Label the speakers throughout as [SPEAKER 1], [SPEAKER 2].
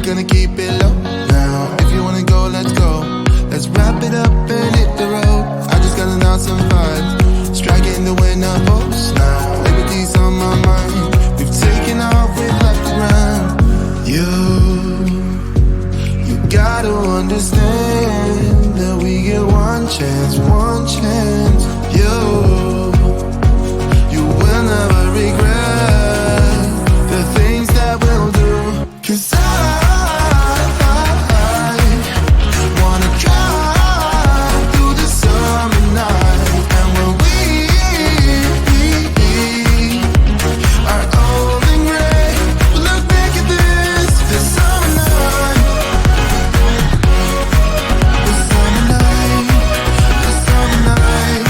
[SPEAKER 1] gonna keep it low now. If you wanna go, let's go. Let's wrap it up and hit the road. I just gotta announce some vibes, striking the winner post now. Liberty's on my mind. We've taken off, we've left the ground. You gotta understand that we get one chance, one chance. You will never regret the things that we'll do. 'Cause I wanna drive through the summer night. And when we are old and gray, we'll look back at this summer night. The summer night, the summer night.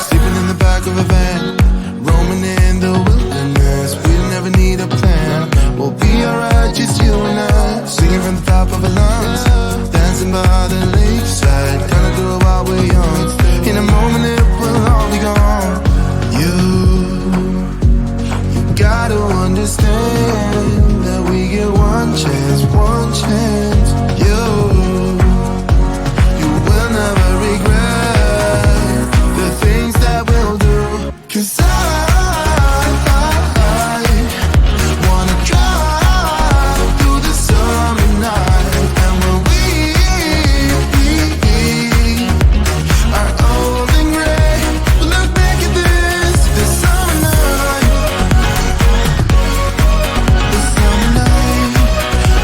[SPEAKER 1] Sleeping in the back of a van, roaming in the wilderness. We'll never need a plan. We'll be alright, just you and I. Singing from the top of our lungs, dancing by the lakeside. Gonna do it while we're young. In a moment it will all be gone. You gotta understand that we get one chance, one chance. You will never regret the things that we'll do. 'Cause I wanna drive through the summer night. And when we are old and gray, we'll look back at this summer night. The summer night,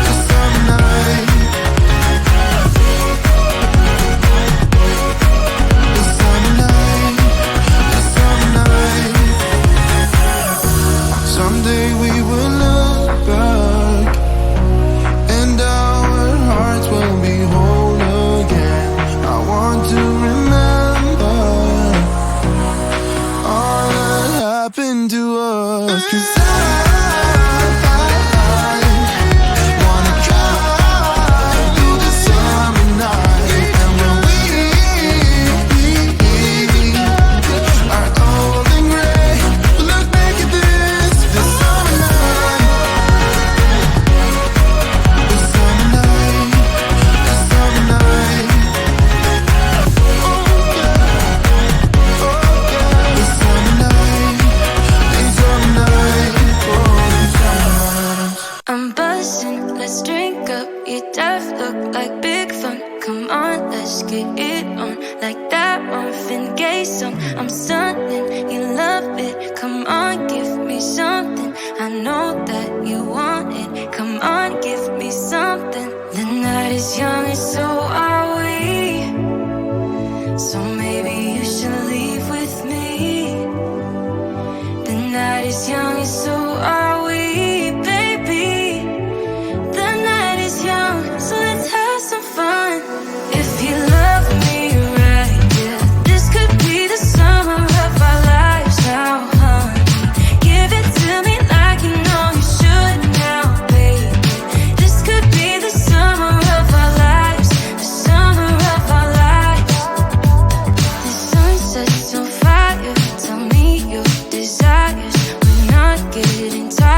[SPEAKER 1] the summer night. The summer night, the summer night. Someday we will look back and our hearts will be whole again. I want to remember all that happened to us. 'Cause I wanna drive through the summer night. And when we are old and gray, we'll look back at this summer night. The summer night, the summer night. Oh yeah, the summer night, the summer night, oh the summer night.
[SPEAKER 2] I'm buzzing, let's drink up. Your death look like big fun. Come on, let's get it on. Like that Marvin Gaye song. I'm stunning, you love it. Come on, give me something. I know that you want it. Come on, give me something. The night is young and so are we. So maybe you should leave with me. The night is young and so are we, baby. The night is young, so let's have some fun. If you love me right, yeah, this could be the summer of our lives now, honey. Give it to me like you know you should now, baby. This could be the summer of our lives, the summer of our lives. The sun sets on fire, tell me your desires. We're not getting tired.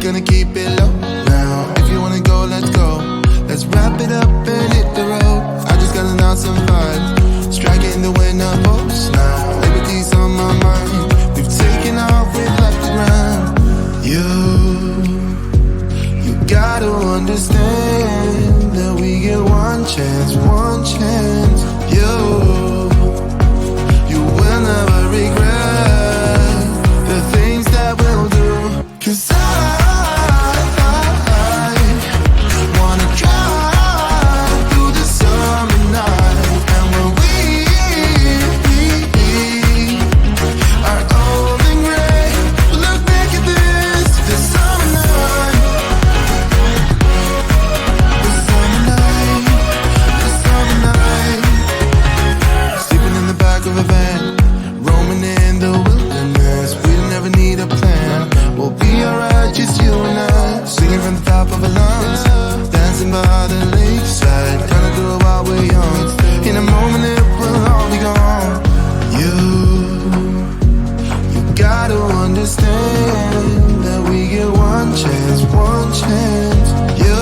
[SPEAKER 1] gonna keep it low now. If you wanna go, let's go. Let's wrap it up and hit the road. I just got an awesome vibe, striking the winner post now. Liberty's on my mind. We've taken off, we've left the ground. You gotta understand that we get one chance, one chance. You will never regret the things that we'll do. 'Cause I wanna drive through the summer night. And when we are old and gray, we'll look back at this summer night. The summer night, the summer night. Sleeping in the back of a van, roaming in the wilderness. We'll never need a plan. We'll be alright, just you and I. Singing from the top of our lungs, dancing by the lakeside. Gonna do it while we're young. In a moment it will all be gone. You gotta understand that we get one chance, one chance. You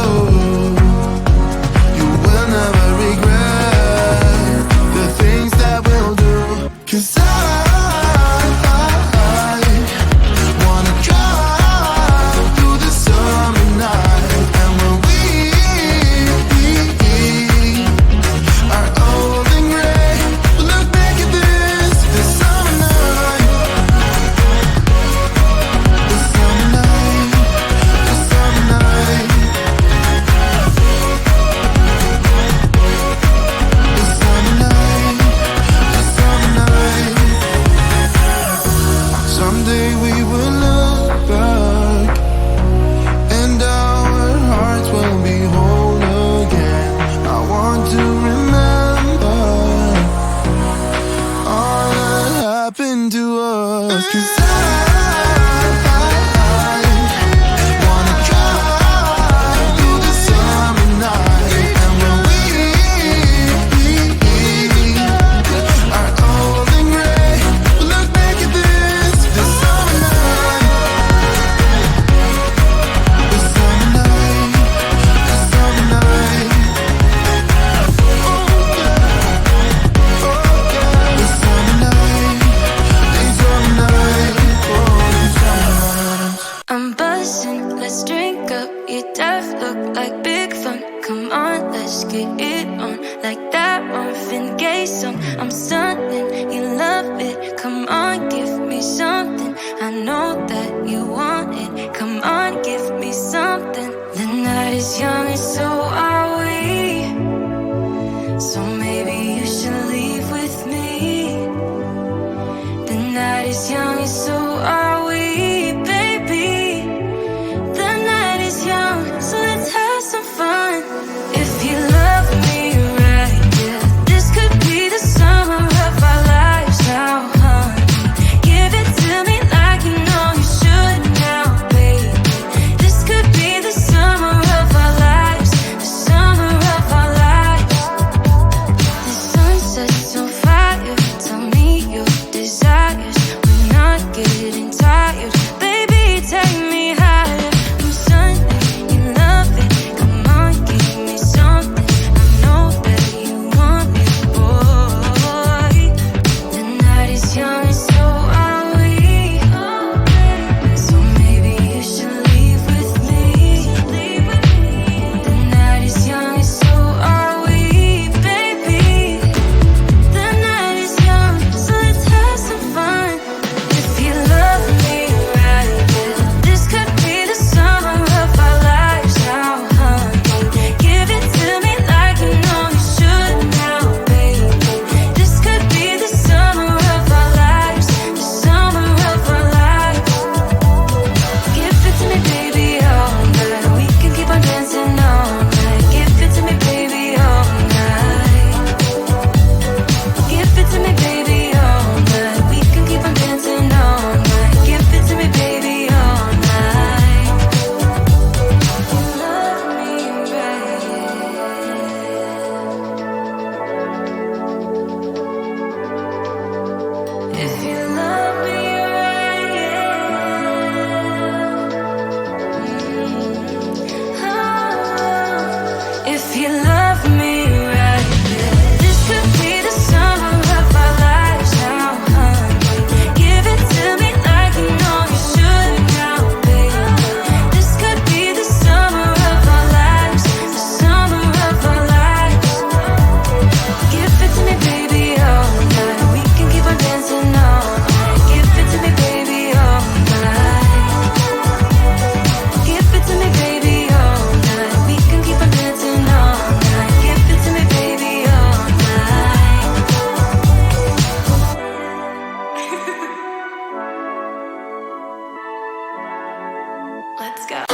[SPEAKER 1] will never regret the things that we'll do. 'Cause I wanna drive through the summer night. And when we are old and gray, we'll look back at this summer night. The summer night, the summer night. The summer night, the summer night. Someday we will look back and our hearts will be whole again. I want to remember all that happened to us. 'Cause I wanna drive through the summer night. And when we are old and gray, we'll look back at this summer night.
[SPEAKER 2] Let's go.